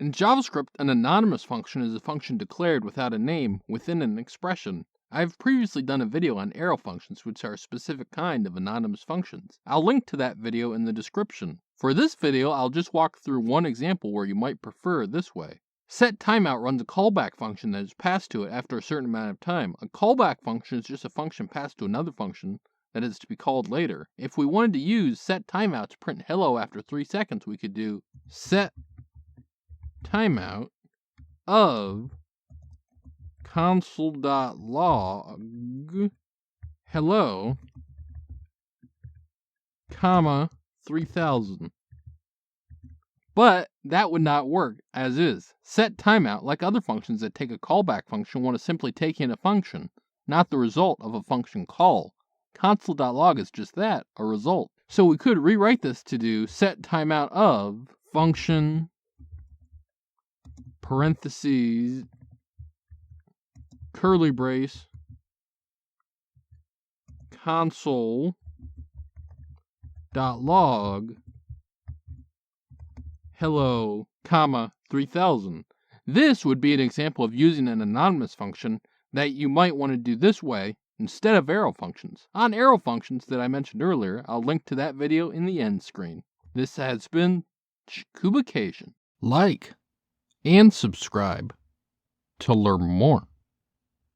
In JavaScript, an anonymous function is a function declared without a name within an expression. I have previously done a video on arrow functions, which are a specific kind of anonymous functions. I'll link to that video in the description. For this video, I'll just walk through one example where you might prefer this way. setTimeout runs a callback function that is passed to it after a certain amount of time. A callback function is just a function passed to another function that is to be called later. If we wanted to use setTimeout to print hello after 3 seconds, we could do setTimeout of console.log hello, 3000. But that would not work as is. setTimeout, like other functions that take a callback function, want to simply take in a function, not the result of a function call. Console.log is just that, a result. So we could rewrite this to do setTimeout of function parentheses curly brace console.log hello, 3000. This would be an example of using an anonymous function that you might want to do this way instead of arrow functions. On arrow functions that I mentioned earlier, I'll link to that video in the end screen. This has been Tkubacation. Like and subscribe to learn more.